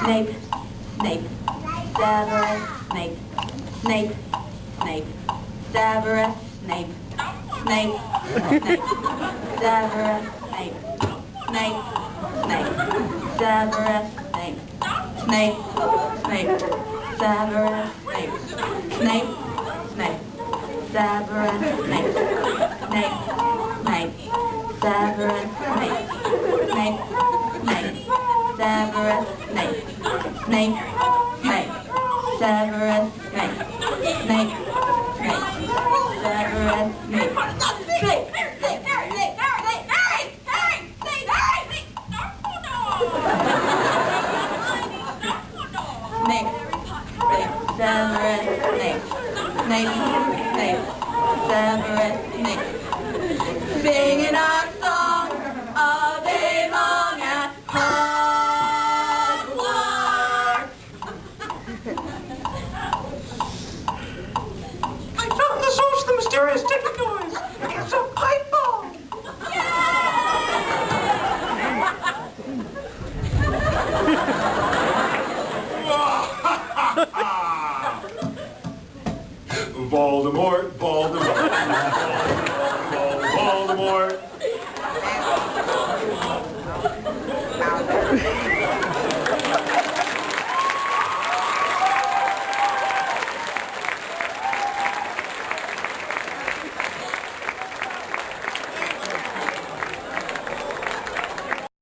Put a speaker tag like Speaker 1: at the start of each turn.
Speaker 1: Nape, nape, Daveret, nape, nape, nape, Daveret, nape, nape, nape, Daveret, nape, nape, nape, Daveret, nape, nape, nape, Daveret, nape, nape, nape, Daveret, nape, nape, nape, Daveret, nape, nape, nape, Daveret, nape, nape, nape, Daveret, nape, nape, nape, Daveret, nape, Daveret, nape, nape, nape, Daveret, nape, singing our song.